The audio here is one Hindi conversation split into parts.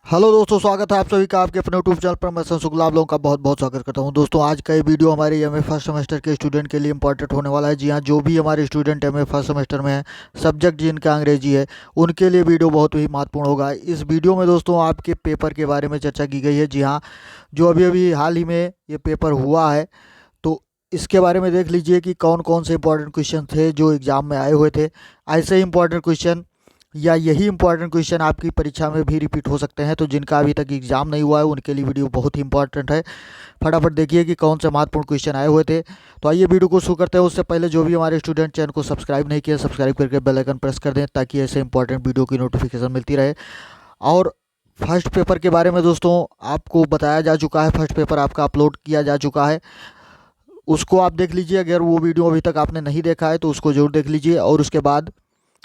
हेलो दोस्तों, स्वागत है आप सभी का आपके अपने यूट्यूब चैनल पर। मैं शुक्ला आप लोगों का बहुत बहुत स्वागत करता हूं। दोस्तों, आज का ये वीडियो हमारे एमए फर्स्ट सेमेस्टर के स्टूडेंट के लिए इंपॉर्टेंट होने वाला है। जी हाँ, जो भी हमारे स्टूडेंट एमए फर्स्ट सेमेस्टर में हैं, सब्जेक्ट जिनका अंग्रेजी है, उनके लिए वीडियो बहुत ही महत्वपूर्ण होगा। इस वीडियो में दोस्तों आपके पेपर के बारे में चर्चा की गई है। जी हाँ, जो अभी अभी हाल ही में ये पेपर हुआ है, तो इसके बारे में देख लीजिए कि कौन कौन से इंपॉर्टेंट क्वेश्चन थे जो एग्जाम में आए हुए थे। ऐसे ही इंपॉर्टेंट क्वेश्चन या यही इंपॉर्टेंट क्वेश्चन आपकी परीक्षा में भी रिपीट हो सकते हैं। तो जिनका अभी तक एग्जाम नहीं हुआ है उनके लिए वीडियो बहुत ही इंपॉर्टेंट है। फटाफट देखिए कि कौन से महत्वपूर्ण क्वेश्चन आए हुए थे। तो आइए वीडियो को शुरू करते हैं। उससे पहले जो भी हमारे स्टूडेंट चैनल को सब्सक्राइब नहीं किया, सब्सक्राइब करके बेल आइकन प्रेस कर दें ताकि ऐसे इंपॉर्टेंट वीडियो की नोटिफिकेशन मिलती रहे। और फर्स्ट पेपर के बारे में दोस्तों आपको बताया जा चुका है। फर्स्ट पेपर आपका अपलोड किया जा चुका है, उसको आप देख लीजिए। अगर वो वीडियो अभी तक आपने नहीं देखा है तो उसको ज़रूर देख लीजिए। और उसके बाद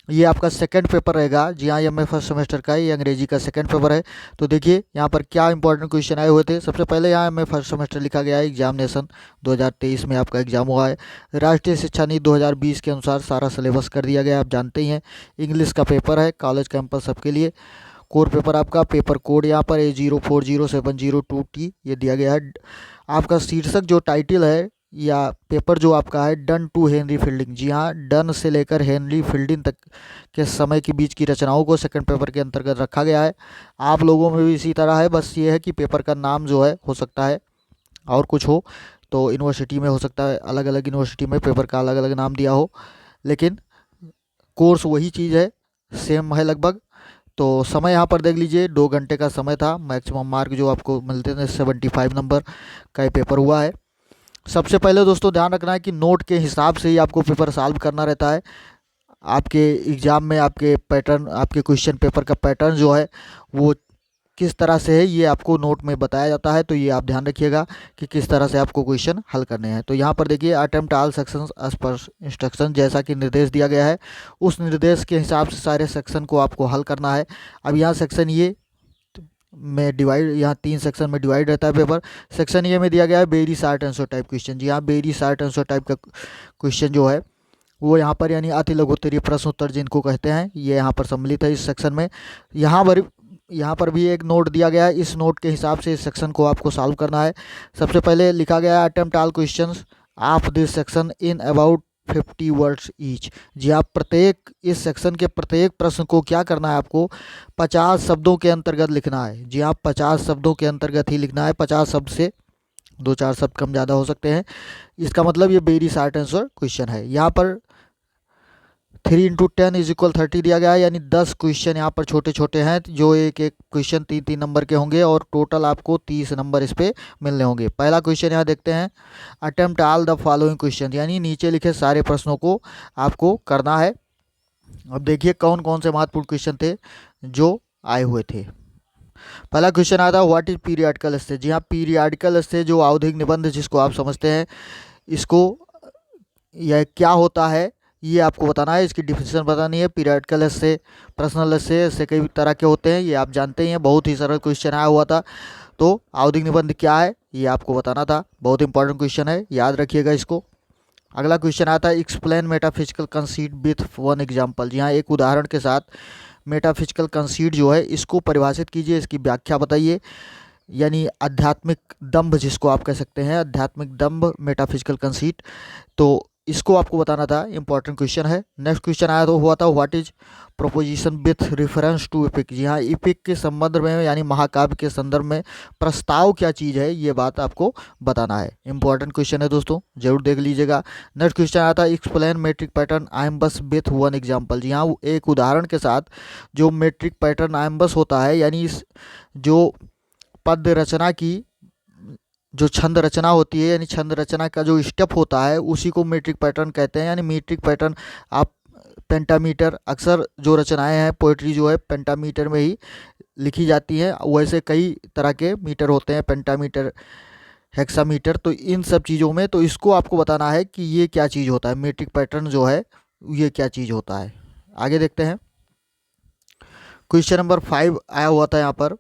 ये आपका सेकंड पेपर रहेगा। जी हाँ, ये मैं फर्स्ट सेमेस्टर का ये अंग्रेजी का सेकंड पेपर है। तो देखिए यहाँ पर क्या इंपॉर्टेंट क्वेश्चन आए हुए थे। सबसे पहले यहाँ मैं फर्स्ट सेमेस्टर लिखा गया है। एग्जामिनेशन 2023 में आपका एग्जाम हुआ है। राष्ट्रीय शिक्षा नीति 2020 के अनुसार सारा सिलेबस कर दिया गया है, आप जानते ही हैं। इंग्लिश का पेपर है, कॉलेज कैंपस सबके लिए। कोर पेपर आपका पेपर कोड यहाँ पर A040702T ये दिया गया है। आपका शीर्षक जो टाइटल है या पेपर जो आपका है, डन टू हेनरी फील्डिंग। जी हाँ, डन से लेकर हेनरी फील्डिंग तक के समय के बीच की रचनाओं को सेकंड पेपर के अंतर्गत रखा गया है। आप लोगों में भी इसी तरह है, बस ये है कि पेपर का नाम जो है हो सकता है और कुछ हो। तो यूनिवर्सिटी में हो सकता है, अलग अलग यूनिवर्सिटी में पेपर का अलग अलग नाम दिया हो, लेकिन कोर्स वही चीज़ है, सेम है लगभग। तो समय यहाँ पर देख लीजिए, 2 घंटे का समय था। मैक्सिमम मार्क जो आपको मिलते थे 75 नंबर का ये पेपर हुआ है। सबसे पहले दोस्तों ध्यान रखना है कि नोट के हिसाब से ही आपको पेपर सॉल्व करना रहता है। आपके एग्ज़ाम में आपके पैटर्न, आपके क्वेश्चन पेपर का पैटर्न जो है वो किस तरह से है, ये आपको नोट में बताया जाता है। तो ये आप ध्यान रखिएगा कि किस तरह से आपको क्वेश्चन हल करने हैं। तो यहाँ पर देखिए, attempt all sections as per instruction, जैसा कि निर्देश दिया गया है उस निर्देश के हिसाब से सारे सेक्शन को आपको हल करना है। अब यहाँ सेक्शन ये में डिवाइड, यहाँ 3 सेक्शन में डिवाइड रहता है पेपर। सेक्शन ए में दिया गया है very short answer type question. जी हाँ, वेरी शॉर्ट आंसर टाइप का क्वेश्चन जो है वो यहाँ पर, यानी अति लघु उत्तरीय प्रश्न उत्तर जिनको कहते हैं, ये यहाँ पर सम्मिलित है इस सेक्शन में। यहाँ पर यहाँ पर भी एक नोट दिया गया है। इस नोट के हिसाब से इस सेक्शन को आपको सॉल्व करना है। सबसे पहले लिखा गया है attempt all questions of this section in about 50 words each. जी आप प्रत्येक, इस सेक्शन के प्रत्येक प्रश्न को क्या करना है, आपको 50 शब्दों के अंतर्गत लिखना है। जी आप 50 शब्दों के अंतर्गत ही लिखना है। 50 शब्द से 2-4 शब्द कम ज़्यादा हो सकते हैं। इसका मतलब ये वेरी शॉर्ट आंसर क्वेश्चन है। यहाँ पर 3 × 10 = 30 दिया गया है, यानी 10 क्वेश्चन यहाँ पर छोटे छोटे हैं जो एक एक क्वेश्चन 3-3 नंबर के होंगे और टोटल आपको 30 नंबर इस पे मिलने होंगे। पहला क्वेश्चन यहाँ देखते हैं, attempt all the following question, यानी नीचे लिखे सारे प्रश्नों को आपको करना है। अब देखिए कौन कौन से महत्वपूर्ण क्वेश्चन थे जो आए हुए थे। पहला क्वेश्चन आया था, व्हाट इज पीरियाडिकल स्टेज। जी हाँ, पीरियाडिकल स्टेज जो आवधिक निबंध जिसको आप समझते हैं, इसको यह क्या होता है ये आपको बताना है। इसकी डिफिनेशन बतानी है। पीरियडिकल से, पर्सनल से कई तरह के होते हैं, ये आप जानते ही हैं। बहुत ही सरल क्वेश्चन आया हुआ था। तो आवधिक निबंध क्या है ये आपको बताना था। बहुत इंपॉर्टेंट क्वेश्चन है, याद रखिएगा इसको। अगला क्वेश्चन आता है, explain metaphysical conceit with one example. जी हाँ, एक उदाहरण के साथ मेटाफिजिकल कंसीट जो है इसको परिभाषित कीजिए, इसकी व्याख्या बताइए। यानी आध्यात्मिक दंभ जिसको आप कह सकते हैं, आध्यात्मिक दंभ, मेटाफिजिकल कंसीट। तो इसको आपको बताना था, इंपॉर्टेंट क्वेश्चन है। नेक्स्ट क्वेश्चन आया तो हुआ था, what is proposition with reference to epic. जी हाँ, इपिक के संबंध में यानी महाकाव्य के संदर्भ में प्रस्ताव क्या चीज़ है, ये बात आपको बताना है। इंपॉर्टेंट क्वेश्चन है दोस्तों, जरूर देख लीजिएगा। नेक्स्ट क्वेश्चन आया था, explain metric pattern iambus with one example. जी हाँ, एक उदाहरण के साथ जो मेट्रिक पैटर्न आइम्बस होता है, यानी इस जो पद्य रचना की जो छंद रचना होती है, यानी छंद रचना का जो स्टेप होता है उसी को मीट्रिक पैटर्न कहते हैं। यानी मीट्रिक पैटर्न आप पेंटामीटर, अक्सर जो रचनाएं हैं पोइट्री जो है पेंटामीटर में ही लिखी जाती हैं। वैसे कई तरह के मीटर होते हैं, पेंटामीटर, हेक्सामीटर। तो इन सब चीज़ों में तो इसको आपको बताना है कि ये क्या चीज़ होता है, मीट्रिक पैटर्न जो है ये क्या चीज़ होता है। आगे देखते हैं। क्वेश्चन नंबर 5 आया हुआ था यहाँ पर,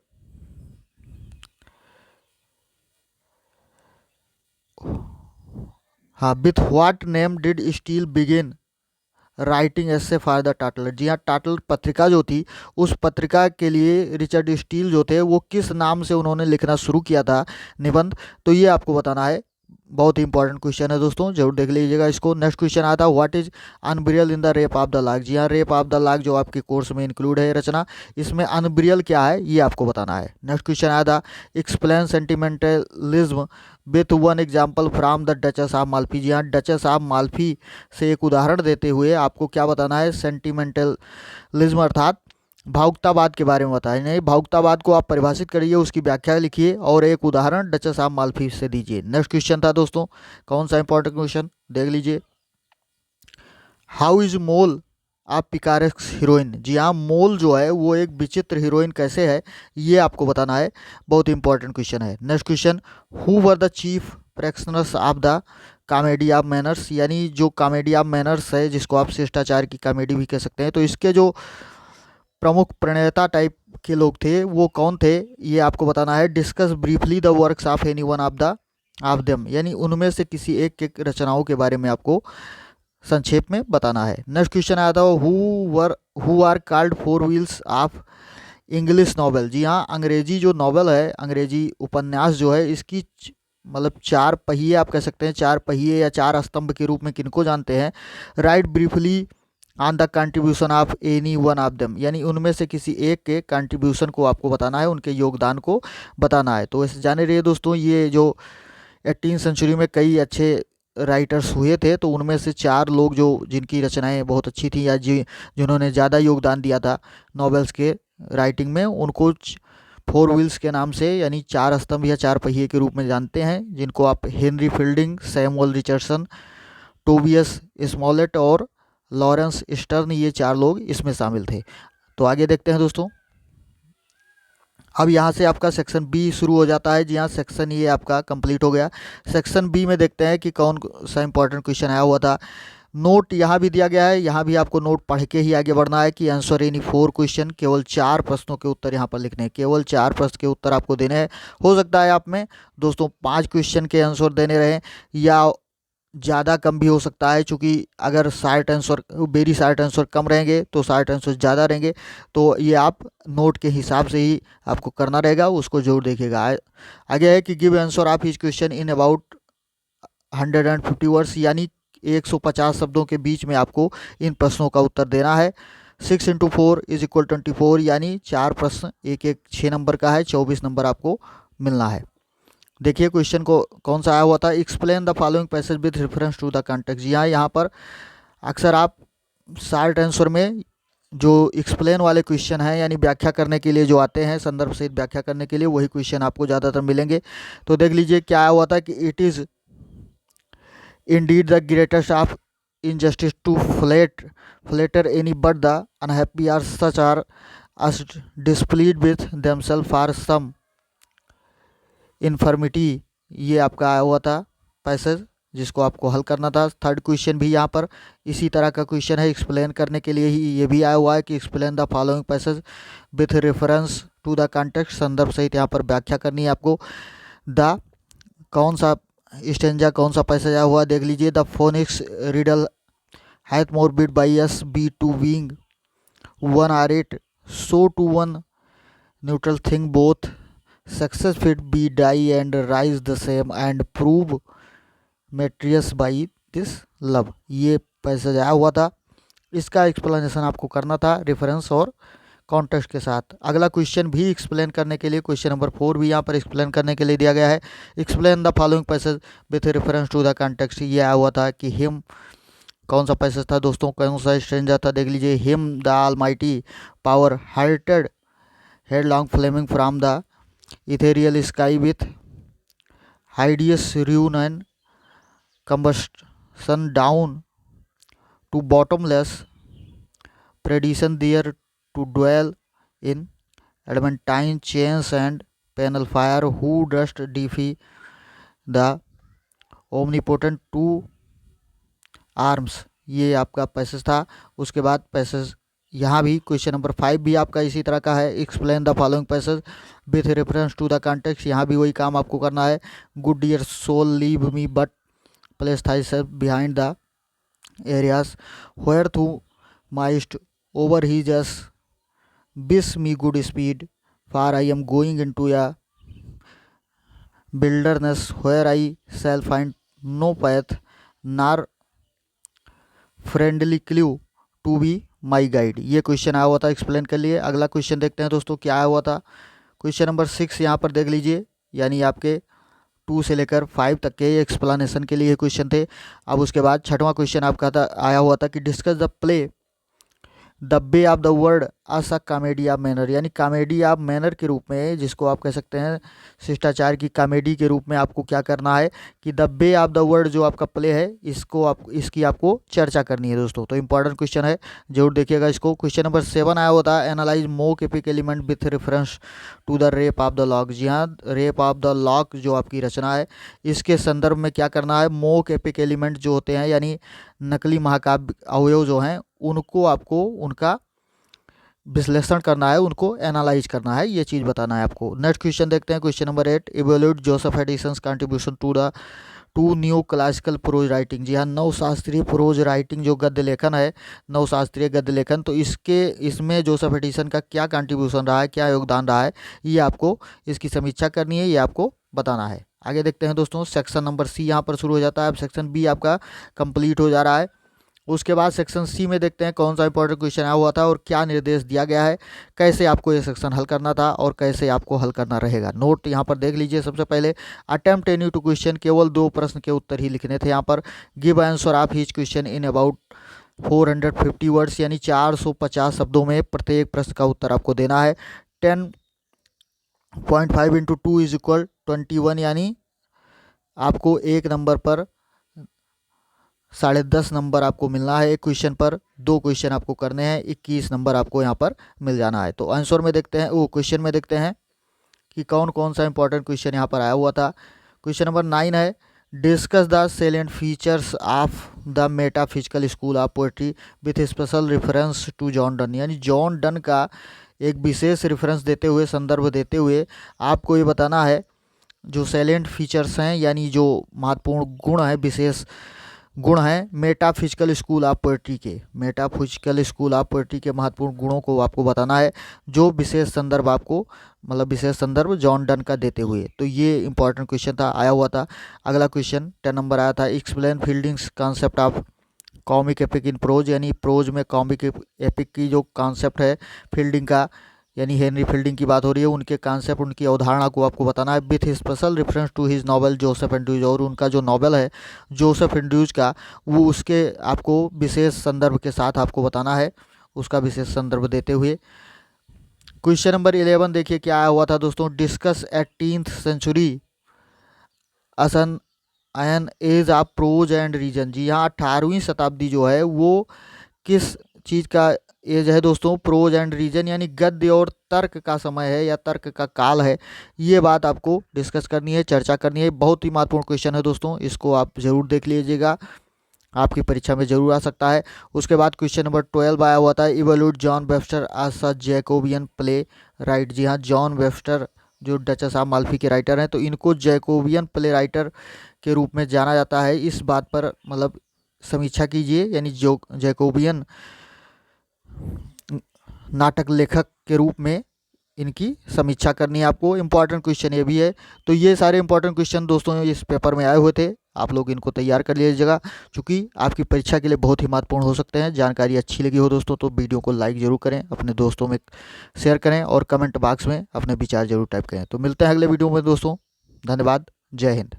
हाँ, with what name did Steele begin writing essay for the Tatler. जी हाँ, टाटलर पत्रिका जो थी, उस पत्रिका के लिए रिचर्ड स्टील जो थे वो किस नाम से उन्होंने लिखना शुरू किया था निबंध, तो ये आपको बताना है। बहुत ही इंपॉर्टेंट क्वेश्चन है दोस्तों, जरूर देख लीजिएगा इसको। नेक्स्ट क्वेश्चन आता है, what is Umbriel in the rape of the lock. जी हाँ, रेप ऑफ द लाग जो आपके कोर्स में इंक्लूड है रचना, इसमें अनब्रियल क्या है ये आपको बताना है। नेक्स्ट क्वेश्चन आया था, explain sentimentalism with one example from the duchess of Malfi. जी हाँ, डचेस ऑफ माल्फी से एक उदाहरण देते हुए आपको क्या बताना है, सेंटिमेंटलिज्म अर्थात भावुकतावाद के बारे में बताया। नहीं, भावुकतावाद को आप परिभाषित करिए, उसकी व्याख्या लिखिए और एक उदाहरण डचेस ऑफ माल्फी से दीजिए। नेक्स्ट क्वेश्चन था दोस्तों, कौन सा इंपॉर्टेंट क्वेश्चन देख लीजिए, हाउ इज मोल आप पिकारेक्स हीरोइन। जी हाँ, मोल जो है वो एक विचित्र हीरोइन कैसे है, ये आपको बताना है। बहुत इंपॉर्टेंट क्वेश्चन है। Next question, who were the chief practitioners of the comedy of manners. यानी जो कॉमेडी ऑफ मैनर्स है, जिसको आप शिष्टाचार की कॉमेडी भी कह सकते हैं, तो इसके जो प्रमुख प्रणेता टाइप के लोग थे वो कौन थे, ये आपको बताना है। Discuss briefly the works of any one of them. यानी उनमें से किसी एक के रचनाओं के बारे में आपको संक्षेप में बताना है। नेक्स्ट क्वेश्चन आया था, who are called four wheels of English novel. जी हाँ, अंग्रेजी जो नॉवेल है, अंग्रेजी उपन्यास जो है, इसकी मतलब चार पहिए आप कह सकते हैं, चार पहिए या चार स्तंभ के रूप में किनको जानते हैं। Right briefly on the contribution of any one of them. यानी उनमें से किसी एक के कंट्रीब्यूशन को आपको बताना है, उनके योगदान को बताना है। तो ऐसे जाने रहिए दोस्तों, ये जो 18वीं सेंचुरी में कई अच्छे राइटर्स हुए थे, तो उनमें से चार लोग जो जिनकी रचनाएं बहुत अच्छी थी या जिन्होंने ज़्यादा योगदान दिया था नॉवेल्स के राइटिंग में, उनको फोर व्हील्स के नाम से यानी चार स्तंभ या चार पहिए के रूप में जानते हैं, जिनको आप Henry fielding, Samuel Richardson, Tobias Smollett और लॉरेंस स्टर्न, ये चार लोग इसमें शामिल थे। तो आगे देखते हैं दोस्तों, अब यहाँ से आपका सेक्शन बी शुरू हो जाता है। जी हाँ, सेक्शन ये आपका कंप्लीट हो गया। सेक्शन बी में देखते हैं कि कौन सा इंपॉर्टेंट क्वेश्चन आया हुआ था। नोट यहाँ भी दिया गया है, यहाँ भी आपको नोट पढ़ के ही आगे बढ़ना है कि आंसर एनी फोर क्वेश्चन, केवल चार प्रश्नों के उत्तर यहाँ पर लिखने हैं, केवल चार प्रश्न के उत्तर आपको देने हैं। हो सकता है आप में दोस्तों 5 क्वेश्चन के आंसर देने रहें या ज़्यादा कम भी हो सकता है, क्योंकि अगर short answer very short answer कम रहेंगे तो शार्ट आंसर ज़्यादा रहेंगे। तो ये आप नोट के हिसाब से ही आपको करना रहेगा, उसको जरूर देखिएगा। आगे है कि give answer of each question in about 150 words. यानी 150 शब्दों के बीच में आपको इन प्रश्नों का उत्तर देना है। 6 × 4 = 24। यानी चार प्रश्न एक एक 6 नंबर का है, 24 नंबर आपको मिलना है। देखिए क्वेश्चन को कौन सा आया हुआ था, explain the following passage with reference to the context. जी हाँ, यहाँ पर अक्सर आप शार्ट आंसर में जो एक्सप्लेन वाले क्वेश्चन हैं, यानी व्याख्या करने के लिए जो आते हैं, संदर्भ सहित व्याख्या करने के लिए, वही क्वेश्चन आपको ज़्यादातर मिलेंगे। तो देख लीजिए क्या आया हुआ था कि it is indeed the greatest of injustice to flatter any but the unhappy or such are as displeased with themselves for some infirmity. ये आपका आया हुआ था पैसेज, जिसको आपको हल करना था। थर्ड क्वेश्चन भी यहाँ पर इसी तरह का क्वेश्चन है, एक्सप्लेन करने के लिए ही ये भी आया हुआ है कि explain the following passage with reference to the context. संदर्भ सहित यहाँ पर व्याख्या करनी है आपको। द कौन सा स्टेंजा, कौन सा पैसेज आया हुआ देख लीजिए। The phoenix riddle hath more wit by us we two being one are it so to one neutral thing both sexes fit we die and rise the same and prove mysterious by this love. ये पैसेज आया हुआ था, इसका एक्सप्लेनेशन आपको करना था रेफरेंस और कॉन्टेक्स्ट के साथ। अगला क्वेश्चन भी एक्सप्लेन करने के लिए, क्वेश्चन नंबर 4 भी यहाँ पर एक्सप्लेन करने के लिए दिया गया है। Explain the following passage with reference to the context. ये आया हुआ था कि हिम, कौन सा पैसेज था दोस्तों, कौन सा स्ट्रेंजर था, देख लीजिए। Him the almighty power hurled headlong flaming from the ethereal sky with hideous ruin and combustion down to bottomless perdition there to dwell in adamantine chains and penal fire, who durst defy the omnipotent two arms। ये आपका पैसेज था। उसके बाद पैसेज यहाँ भी क्वेश्चन नंबर 5 भी आपका इसी तरह का है। Explain the following passage with reference to the context. यहाँ भी वही काम आपको करना है। Good dear soul leave me but place thy self behind the areas where through mist over he just bids me good speed, for I am going into a wilderness where I shall find no path nor friendly clue to be my guide. ये क्वेश्चन आया हुआ था, एक्सप्लेन कर लिए। अगला क्वेश्चन देखते हैं दोस्तों क्या आया हुआ था। क्वेश्चन नंबर 6 यहाँ पर देख लीजिए, यानी आपके 2 से लेकर 5 तक के एक्सप्लेनेशन के लिए क्वेश्चन थे। अब उसके बाद छठवां क्वेश्चन आपका था, आया हुआ था कि discuss the play the way of the word us a comedy of manner, यानी कॉमेडी ऑफ मैनर के रूप में, जिसको आप कह सकते हैं शिष्टाचार की कॉमेडी के रूप में आपको क्या करना है कि the way of the word जो आपका प्ले है इसकी आपको चर्चा करनी है दोस्तों। तो इंपॉर्टेंट क्वेश्चन है, जरूर देखिएगा इसको। क्वेश्चन नंबर 7 आया होता है, analyse mock epic element with reference to the rape of the lock. जी हाँ, रेप ऑफ द लॉक जो आपकी रचना है इसके संदर्भ में क्या करना है, मोक एपिक एलिमेंट जो होते हैं यानी नकली महाकाव्य अवयव जो हैं उनको आपको उनका विश्लेषण करना है, उनको एनालाइज करना है, ये चीज़ बताना है आपको। नेक्स्ट क्वेश्चन देखते हैं, question number 8, evaluate Joseph Addison's contribution to new classical prose writing. जी हाँ, नवशास्त्रीय प्रोज राइटिंग जो गद्य लेखन है, नवशास्त्रीय गद्य लेखन, तो इसमें जोसेफ एडिसन का क्या कंट्रीब्यूशन रहा है, क्या योगदान रहा है, ये आपको इसकी समीक्षा करनी है, ये आपको बताना है। आगे देखते हैं दोस्तों, सेक्शन नंबर सी यहाँ पर शुरू हो जाता है। अब सेक्शन बी आपका कंप्लीट हो जा रहा है। उसके बाद सेक्शन सी में देखते हैं कौन सा इंपॉर्टेंट क्वेश्चन आया हुआ था और क्या निर्देश दिया गया है, कैसे आपको ये सेक्शन हल करना था और कैसे आपको हल करना रहेगा। नोट यहाँ पर देख लीजिए। सबसे पहले अटेम्प्ट एनी टू क्वेश्चन, केवल 2 प्रश्न के उत्तर ही लिखने थे यहाँ पर। गिव आंसर ऑफ हीच क्वेश्चन इन अबाउट 450 वर्ड्स, यानी 450 शब्दों में प्रत्येक प्रश्न का उत्तर आपको देना है। 10.5 इंटू 2 इज इक्वल 21, यानी आपको 1 नंबर पर 10.5 नंबर आपको मिलना है। एक क्वेश्चन पर 2 क्वेश्चन आपको करने हैं, 21 नंबर आपको यहाँ पर मिल जाना है। तो आंसर में देखते हैं, वो क्वेश्चन में देखते हैं कि कौन कौन सा इंपॉर्टेंट क्वेश्चन यहाँ पर आया हुआ था। क्वेश्चन नंबर 9 है, discuss the salient features of the metaphysical school of poetry with special reference to John Donne, यानी जॉन डन का एक विशेष रेफरेंस देते हुए, संदर्भ देते हुए आपको ये बताना है जो सेलेंट फीचर्स हैं, यानी जो महत्वपूर्ण गुण है, विशेष गुण हैं मेटाफिजिकल स्कूल ऑफ पोएट्री के, मेटाफिजिकल स्कूल ऑफ पोएट्री के महत्वपूर्ण गुणों को आपको बताना है, जो विशेष संदर्भ आपको, मतलब विशेष संदर्भ जॉन डन का देते हुए। तो ये इंपॉर्टेंट क्वेश्चन था, आया हुआ था। अगला क्वेश्चन 10 नंबर आया था, explain Fielding's concept of comic epic in prose, यानी प्रोज में कॉमिक एपिक की जो कॉन्सेप्ट है फील्डिंग का, यानी हेनरी फील्डिंग की बात हो रही है, उनके कॉन्सेप्ट, उनकी अवधारणा को आपको बताना है with special reference to his novel Joseph Andrews, और उनका जो नॉवल है जोसेफ एंड्रयूज का, वो उसके आपको विशेष संदर्भ के साथ आपको बताना है, उसका विशेष संदर्भ देते हुए। क्वेश्चन नंबर 11 देखिए क्या आया हुआ था दोस्तों, discuss 18th century as an age of prose and reason. जी हाँ, 18वीं शताब्दी जो है वो किस चीज़ का एज है दोस्तों, प्रोज एंड रीजन, यानी गद्य और तर्क का समय है या तर्क का काल है। ये बात आपको डिस्कस करनी है, चर्चा करनी है। बहुत ही महत्वपूर्ण क्वेश्चन है दोस्तों, इसको आप ज़रूर देख लीजिएगा, आपकी परीक्षा में जरूर आ सकता है। उसके बाद क्वेश्चन नंबर 12 आया हुआ था, evaluate John Webster as a Jacobean playwright. जी हाँ, जॉन वेबस्टर जो डचेस ऑफ माल्फी के राइटर हैं, तो इनको जैकोबियन प्ले राइटर के रूप में जाना जाता है। इस बात पर मतलब समीक्षा कीजिए, यानी जो जैकोबियन नाटक लेखक के रूप में इनकी समीक्षा करनी है आपको। इंपॉर्टेंट क्वेश्चन ये भी है। तो ये सारे इंपॉर्टेंट क्वेश्चन दोस्तों इस पेपर में आए हुए थे, आप लोग इनको तैयार कर लीजिएगा, क्योंकि आपकी परीक्षा के लिए बहुत ही महत्वपूर्ण हो सकते हैं। जानकारी अच्छी लगी हो दोस्तों तो वीडियो को लाइक जरूर करें, अपने दोस्तों में शेयर करें और कमेंट बॉक्स में अपने विचार जरूर टाइप करें। तो मिलते हैं अगले वीडियो में दोस्तों, धन्यवाद, जय हिंद।